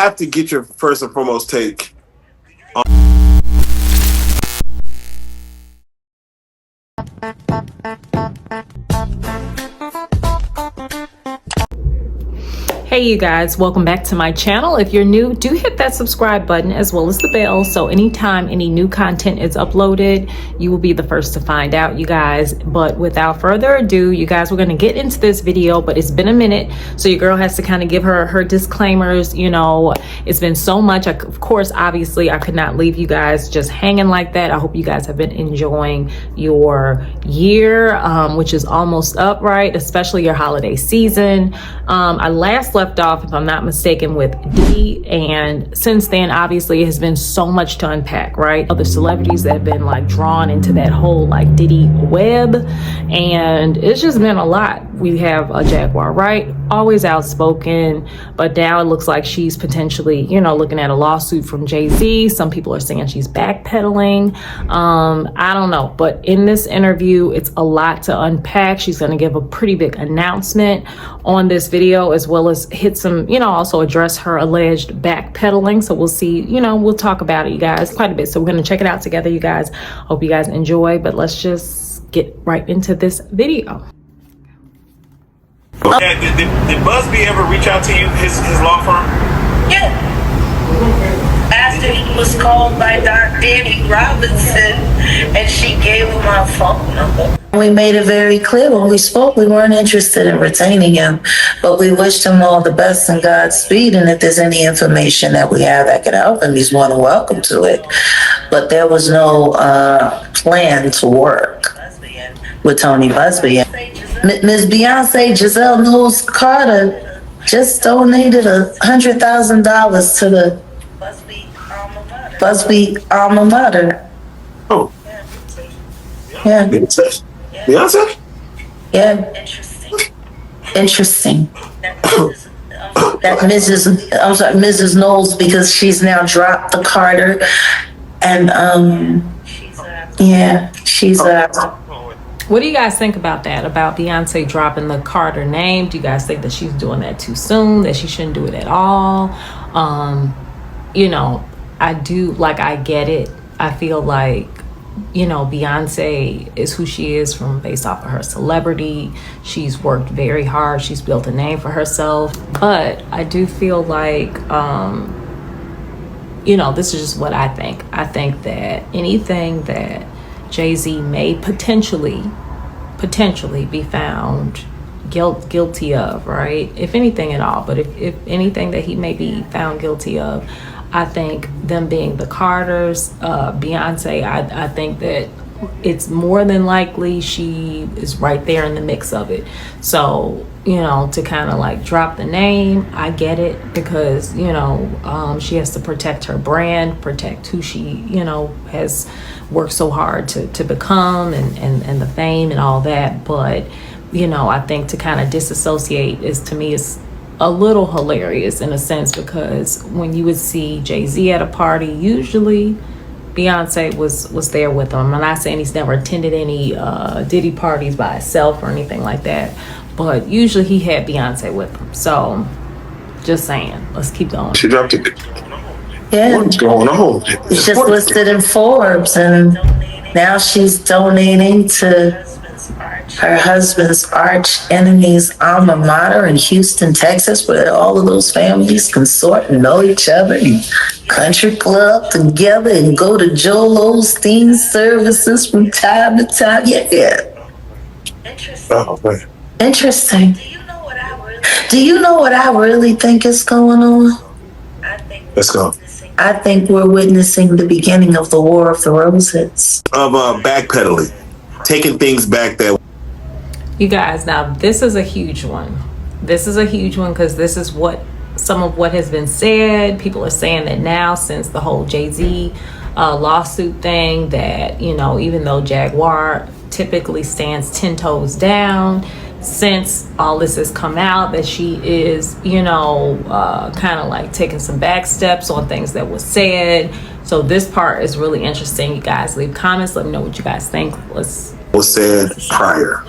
have to get your first and foremost take. Hey you guys, welcome back to my channel. If you're new, do hit that subscribe button as well as the bell, so anytime any new content is uploaded, you will be the first to find out, you guys. But without further ado, you guys, we're going to get into this video, but it's been a minute, so your girl has to kind of give her disclaimers. You know, it's been so much. Of course, obviously, I could not leave you guys just hanging like that. I hope you guys have been enjoying your year, which is almost up, right? Especially your holiday season. I last left off, if I'm not mistaken, with Diddy, and since then obviously it has been so much to unpack, right? Other celebrities that have been like drawn into that whole like Diddy web, and it's just been a lot. We have a Jaguar Wright, always outspoken, but now it looks like she's potentially, you know, looking at a lawsuit from JayZ. Some people are saying she's backpedaling. I don't know, but in this interview it's a lot to unpack. She's going to give a pretty big announcement on this video, as well as hit some, you know, also address her alleged backpedaling. So we'll see, you know, we'll talk about it, you guys, quite a bit. So we're going to check it out together, you guys. Hope you guys enjoy, but let's just get right into this video. Yeah, did Busby ever reach out to you, his law firm? Yeah. After he was called by Danny Robinson, and she gave him my phone number. We made it very clear when we spoke, we weren't interested in retaining him, but we wished him all the best and Godspeed. And if there's any information that we have that can help him, he's more than welcome to it. But there was no plan to work with Tony Busby. Ms. Beyonce, Giselle Knowles Carter just donated $100,000 to the Busby alma mater. Oh. Yeah. Beyonce? Yeah. Interesting. That Mrs. Knowles, because she's now dropped the Carter, and yeah, she's What do you guys think about that? About Beyonce dropping the Carter name? Do you guys think that she's doing that too soon? That she shouldn't do it at all? You know, I do, like, I get it. I feel like, you know, Beyonce is who she is from based off of her celebrity. She's worked very hard. She's built a name for herself. But I do feel like, you know, this is just what I think. I think that anything that JayZ may potentially be found guilty of, right? If anything at all, but if anything that he may be found guilty of, I think them being the Carters, Beyonce, I think that it's more than likely she is right there in the mix of it. So, you know, to kind of like drop the name, I get it, because, you know, she has to protect her brand, protect who she, you know, has worked so hard to become, and the fame and all that. But, you know, I think to kind of disassociate is, to me, is a little hilarious in a sense, because when you would see JayZ at a party, usually Beyonce was there with him. I'm not saying he's never attended any Diddy parties by himself or anything like that, but usually he had Beyonce with him. So just saying, let's keep going. She dropped it. yeah. What's going on? It's just listed in Forbes, and now she's donating to her husband's arch enemy's alma mater in Houston, Texas, where all of those families consort and know each other, and country club together and go to Joel Osteen services from time to time. Yeah. Interesting. Oh, man. Interesting. Do you know what I really think is going on? Let's go. I think we're witnessing the beginning of the War of the Roses. Of backpedaling, taking things back that. You guys, now this is a huge one. This is a huge one, because this is what some of what has been said. People are saying that now, since the whole JayZ lawsuit thing, that, you know, even though Jaguar typically stands 10 toes down, since all this has come out, that she is, you know, kind of like taking some back steps on things that were said. So this part is really interesting. You guys leave comments, let me know what you guys think. Was said prior.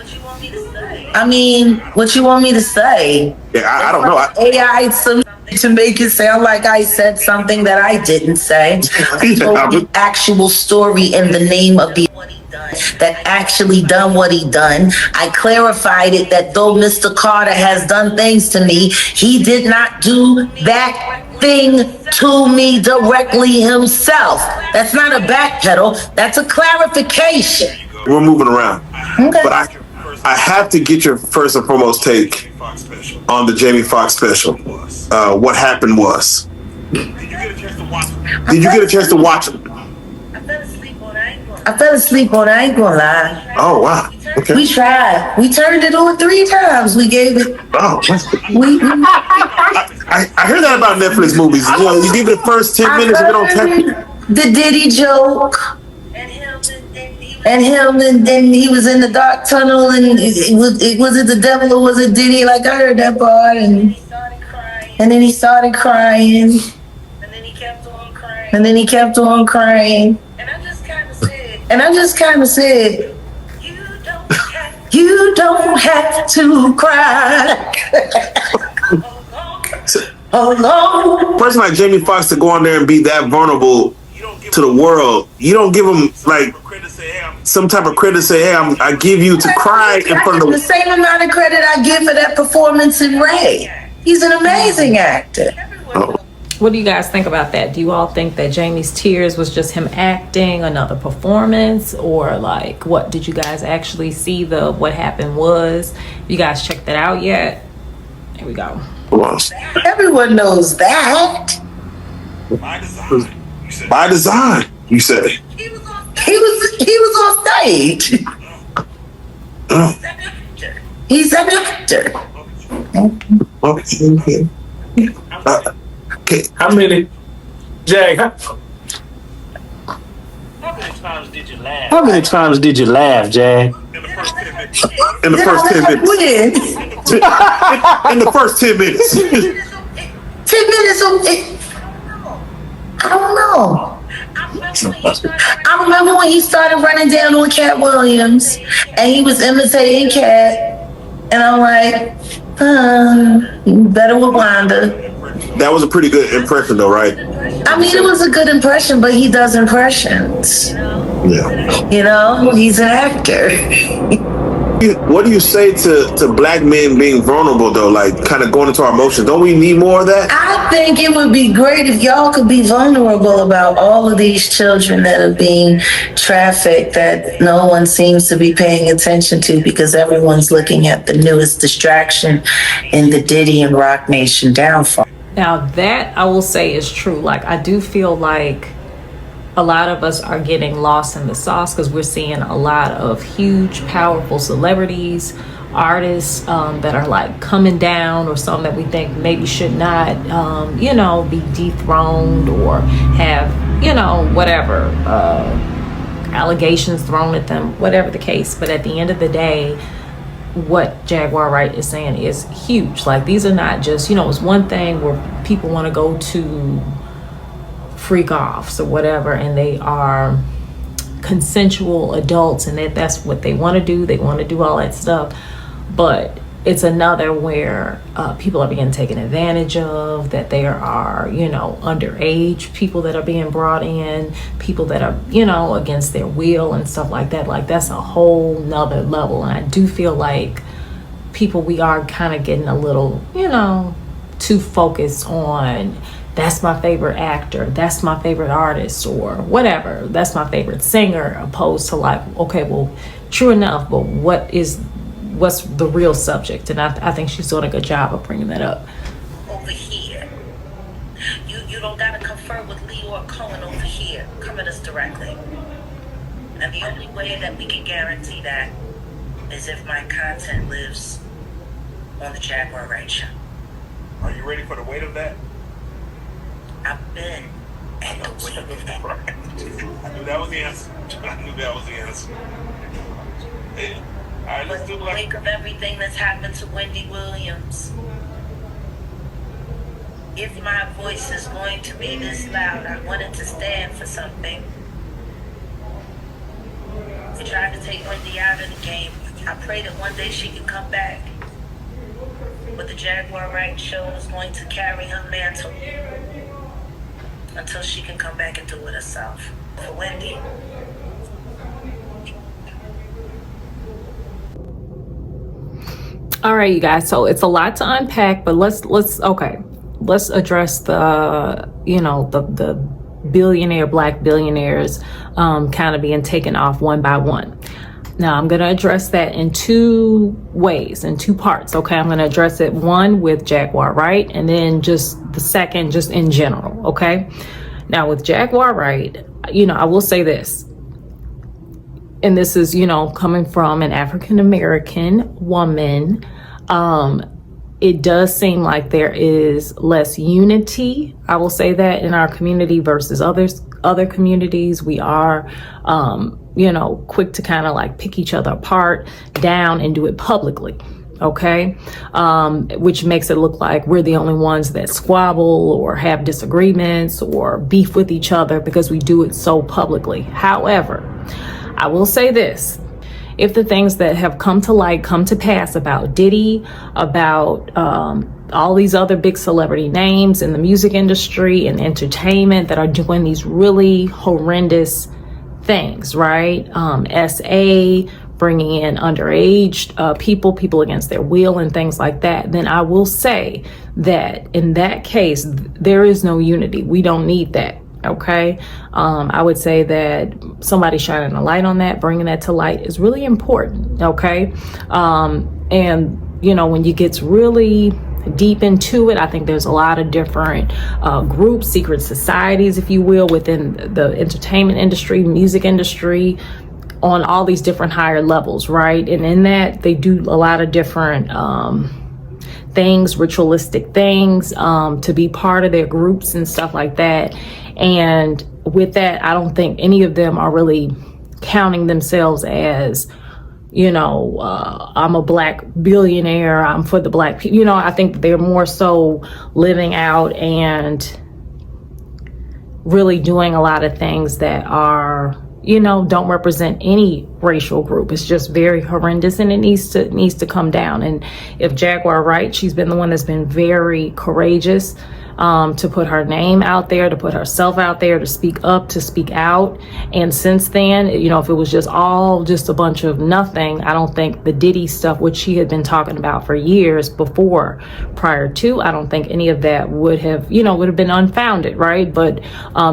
I mean, what you want me to say? Yeah, I don't know. AI, some to make it sound like I said something that I didn't say. I told the actual story in the name of what he done, that actually done what he done. I clarified it that though Mr. Carter has done things to me, he did not do that thing to me directly himself. That's not a backpedal. That's a clarification. We're moving around. Okay. But I have to get your first and foremost take on the Jamie Foxx special. What happened was. Did you get a chance to watch it? I fell asleep on it. I ain't gonna lie. Oh, wow. Okay. We tried. We turned it on 3 times. We gave it. Oh, I I heard that about Netflix movies. You know, you give it the first 10 minutes and it don't tap. The Diddy joke. And him, and then he was in the dark tunnel, and was it the devil or was it Diddy? Like, I heard that part, and then he started crying. And then he kept on crying. And then he kept on crying. And I just kind of said, you don't have to cry. Alone. A person like Jamie Foxx to go on there and be that vulnerable to the world, you don't give him like some type of credit. Say, hey, I give you to cry in front of the same amount of credit I give for that performance in Ray. He's an amazing actor. Oh. What do you guys think about that? Do you all think that Jamie's tears was just him acting, another performance, or like what did you guys actually see the what happened was? You guys checked that out yet? Here we go. Well, everyone knows that. By design, you say. He was on stage. Oh. He's an actor. Okay. Okay. How many, Jag? How many times did you laugh? How many times did you laugh, Jag? In the first 10 minutes. In the first 10 minutes. 10 minutes of it. I don't know. I remember when he started running down on Cat Williams and he was imitating Cat, and I'm like, better with Wanda. That was a pretty good impression, though, right? I mean, it was a good impression, but he does impressions. Yeah. You know, he's an actor. What do you say to black men being vulnerable, though? Like, kind of going into our emotions. Don't we need more of that? I think it would be great if y'all could be vulnerable about all of these children that are being trafficked that no one seems to be paying attention to because everyone's looking at the newest distraction in the Diddy and Rock Nation downfall. Now that I will say is true. Like, I do feel like a lot of us are getting lost in the sauce because we're seeing a lot of huge, powerful celebrities, artists that are like coming down, or some that we think maybe should not, be dethroned or have, whatever, allegations thrown at them, whatever the case. But at the end of the day, what Jaguar Wright is saying is huge. Like, these are not just, it's one thing where people want to go to freak offs or whatever, and they are consensual adults, and that's what they want to do. They want to do all that stuff. But it's another where people are being taken advantage of, that there are, underage people that are being brought in, people that are, against their will and stuff like that. Like, that's a whole nother level. And I do feel like we are kind of getting a little, too focused on, that's my favorite actor, that's my favorite artist, or whatever, that's my favorite singer, opposed to like, okay, well, true enough, but what's the real subject? And I think she's doing a good job of bringing that up. Over here, you don't gotta confer with Lee or Cohen over here. Come at us directly. And the only way that we can guarantee that is if my content lives on the Jaguar Wright show. Are you ready for the weight of that? I've been at the weight of that. I knew that was the answer. Hey, all right, let's do like Wake of everything that's happened to Wendy Williams. If my voice is going to be this loud, I wanted to stand for something. They tried to take Wendy out of the game. I pray that one day she can come back. But the Jaguar Wright show is going to carry her mantle until she can come back and do it herself. For Wendy. All right, you guys, so it's a lot to unpack, but let's address the, you know, the billionaire, black billionaires kind of being taken off one by one. Now I'm going to address that in two ways, in two parts. Okay, I'm going to address it one with Jaguar Wright, and then just the second just in general. Okay, now with Jaguar Wright, you know, I will say this, and this is, you know, coming from an African American woman, it does seem like there is less unity, I will say that, in our community versus other communities. We are, you know, quick to kind of like pick each other apart, down, and do it publicly. Okay, which makes it look like we're the only ones that squabble or have disagreements or beef with each other because we do it so publicly. However, I will say this. If the things that have come to light, come to pass about Diddy, about all these other big celebrity names in the music industry and entertainment that are doing these really horrendous things, right? SA, bringing in underage people against their will and things like that, then I will say that in that case, there is no unity. We don't need that. Okay, I would say that somebody shining a light on that, bringing that to light, is really important. Okay, and you know, when you get really deep into it, I think there's a lot of different groups, secret societies, if you will, within the entertainment industry, music industry, on all these different higher levels, right? And in that, they do a lot of different things, ritualistic things, to be part of their groups and stuff like that. And with that, I don't think any of them are really counting themselves as, you know, I'm a black billionaire, I'm for the black people. You know, I think they're more so living out and really doing a lot of things that are, you know, don't represent any racial group. It's just very horrendous, and it needs to come down. And if Jaguar Wright, she's been the one that's been very courageous to put her name out there, to put herself out there, to speak up, to speak out. And since then, you know, if it was just a bunch of nothing, I don't think the Diddy stuff, which she had been talking about for years before, prior to, I don't think any of that would have been unfounded, right? But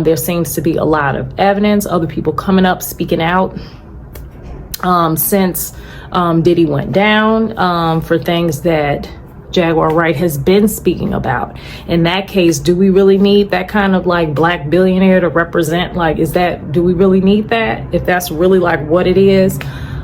there seems to be a lot of evidence, other people coming up, speaking out since Diddy went down for things that Jaguar Wright has been speaking about. In that case, do we really need that kind of like black billionaire to represent? Like, do we really need that? If that's really like what it is,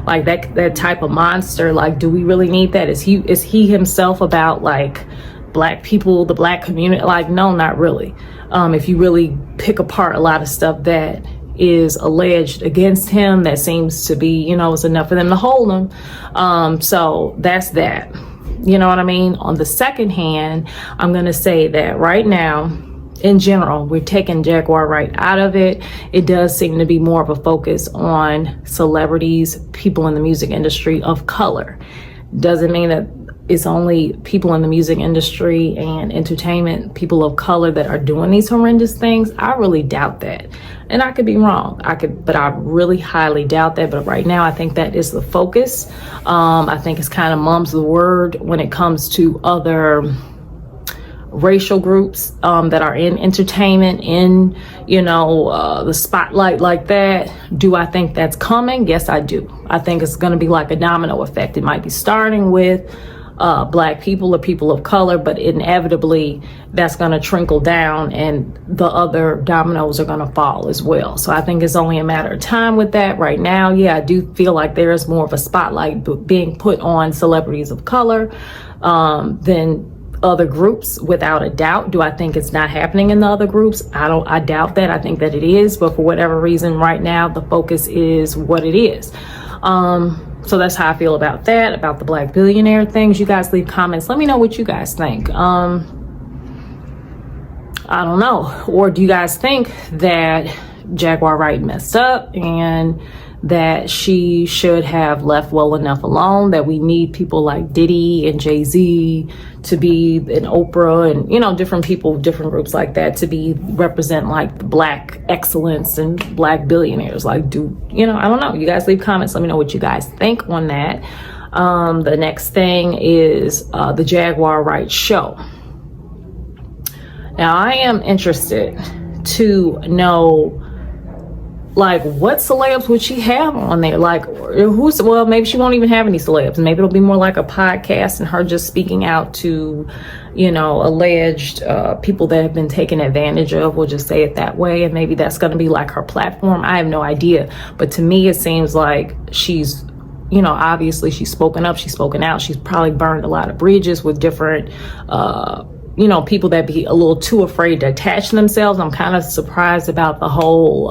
like that type of monster, like, do we really need that? Is he himself about like black people, the black community? Like, no, not really. If you really pick apart a lot of stuff that is alleged against him, that seems to be, you know, it's enough for them to hold him. So that's that. You know what I mean? On the second hand, I'm going to say that right now, in general, we're taking Jaguar Wright out of it. It does seem to be more of a focus on celebrities, people in the music industry of color. Doesn't mean that it's only people in the music industry and entertainment, people of color, that are doing these horrendous things. I really doubt that. And I could be wrong. But I really highly doubt that. But right now, I think that is the focus. I think it's kind of mum's the word when it comes to other racial groups that are in entertainment, in, you know, the spotlight like that. Do I think that's coming? Yes, I do. I think it's going to be like a domino effect. It might be starting with black people or people of color, but inevitably that's going to trickle down and the other dominoes are going to fall as well. So I think it's only a matter of time with that. Right now, yeah, I do feel like there is more of a spotlight being put on celebrities of color than other groups, without a doubt. Do I think it's not happening in the other groups? I doubt that. I think that it is, but for whatever reason right now, the focus is what it is. So that's how I feel about that, about the black billionaire things. You guys leave comments. Let me know what you guys think. I don't know. Or do you guys think that Jaguar Wright messed up and that she should have left well enough alone, that we need people like Diddy and JayZ to be, and Oprah, and, you know, different people, different groups like that, to be represent like the black excellence and black billionaires. Like, you know, I don't know. You guys leave comments. Let me know what you guys think on that. The next thing is the Jaguar Wright show. Now, I am interested to know, like, what celebs would she have on there? Like, well, maybe she won't even have any celebs. Maybe it'll be more like a podcast and her just speaking out to, you know, alleged people that have been taken advantage of. We'll just say it that way. And maybe that's going to be like her platform. I have no idea. But to me, it seems like she's, you know, obviously she's spoken up, she's spoken out. She's probably burned a lot of bridges with different, you know, people that be a little too afraid to attach themselves. I'm kind of surprised about the whole,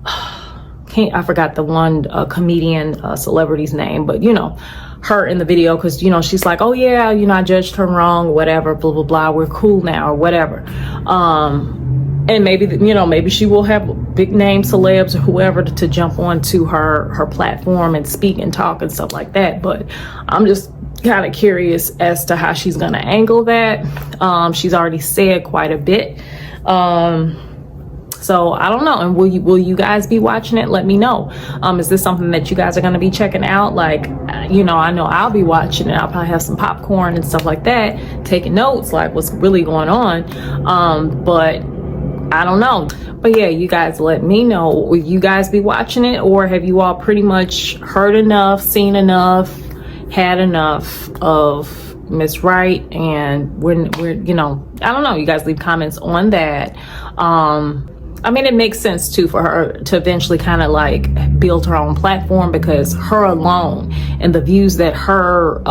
I forgot the one comedian celebrity's name, but, you know, her in the video, because, you know, she's like, oh yeah, you know, I judged her wrong, whatever, blah, blah, blah, we're cool now, or whatever. And maybe, you know, maybe she will have big name celebs or whoever to jump onto her platform and speak and talk and stuff like that. But I'm just kind of curious as to how she's going to angle that. She's already said quite a bit. So I don't know. And will you guys be watching it? Let me know. Is this something that you guys are going to be checking out? Like, you know I'll be watching it. I'll probably have some popcorn and stuff like that, taking notes, like what's really going on. But I don't know. But yeah, you guys let me know. Will you guys be watching it, or have you all pretty much heard enough, seen enough, had enough of Miss Wright? And we're you know, I don't know. You guys leave comments on that. I mean, it makes sense too for her to eventually kind of like build her own platform, because her alone and the views that her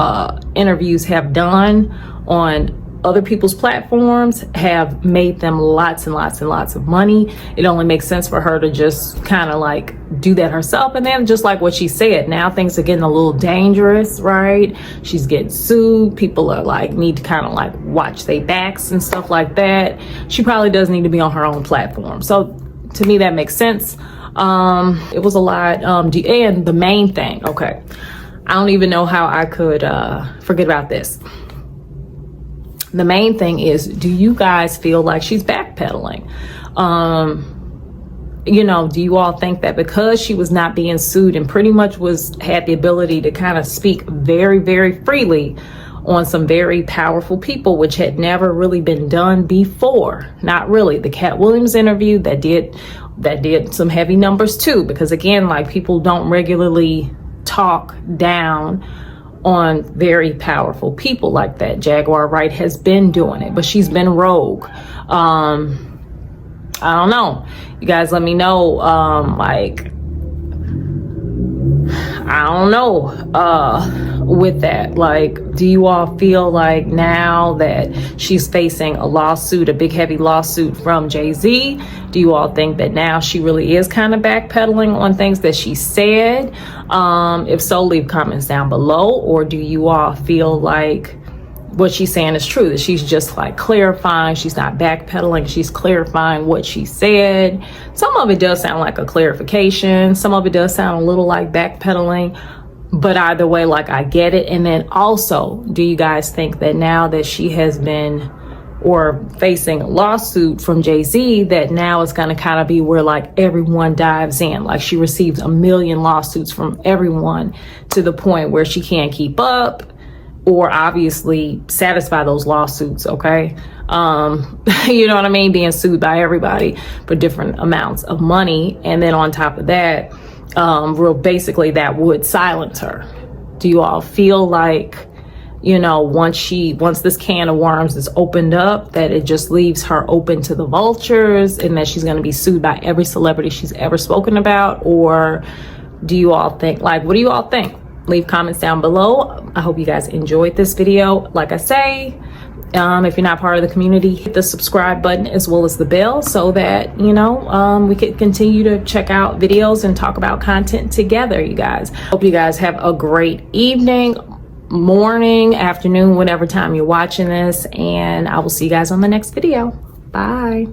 interviews have done on other people's platforms have made them lots and lots and lots of money. It only makes sense for her to just kind of like do that herself. And then just like what she said, now things are getting a little dangerous, right? She's getting sued. People are like, need to kind of like watch their backs and stuff like that. She probably does need to be on her own platform. So to me, that makes sense. It was a lot. And the main thing, okay, I don't even know how I could forget about this. The main thing is, do you guys feel like she's backpedaling? You know, do you all think that because she was not being sued and pretty much had the ability to kind of speak very, very freely on some very powerful people, which had never really been done before? Not really. The Cat Williams interview that did some heavy numbers too, because again, like, people don't regularly talk down on very powerful people like that. Jaguar Wright has been doing it, but she's been rogue. I don't know. You guys let me know. Like, I don't know with that. Like, do you all feel like now that she's facing a lawsuit, a big heavy lawsuit from JayZ, do you all think that now she really is kind of backpedaling on things that she said? If so, leave comments down below. Or do you all feel like what she's saying is true, that she's just like clarifying, she's not backpedaling, she's clarifying what she said? Some of it does sound like a clarification, some of it does sound a little like backpedaling, but either way, like, I get it. And then also, do you guys think that now that she has been or facing a lawsuit from JayZ, that now it's going to kind of be where like everyone dives in, like she receives a million lawsuits from everyone to the point where she can't keep up or obviously satisfy those lawsuits? Okay. You know what I mean? Being sued by everybody for different amounts of money. And then on top of that, real basically that would silence her. Do you all feel like, you know, once this can of worms is opened up, that it just leaves her open to the vultures and that she's going to be sued by every celebrity she's ever spoken about? Or do you all think, like, what do you all think? Leave comments down below. I hope you guys enjoyed this video. Like I say, if you're not part of the community, hit the subscribe button as well as the bell so that, you know, we can continue to check out videos and talk about content together, you guys. Hope you guys have a great evening, morning, afternoon, whatever time you're watching this, and I will see you guys on the next video. Bye.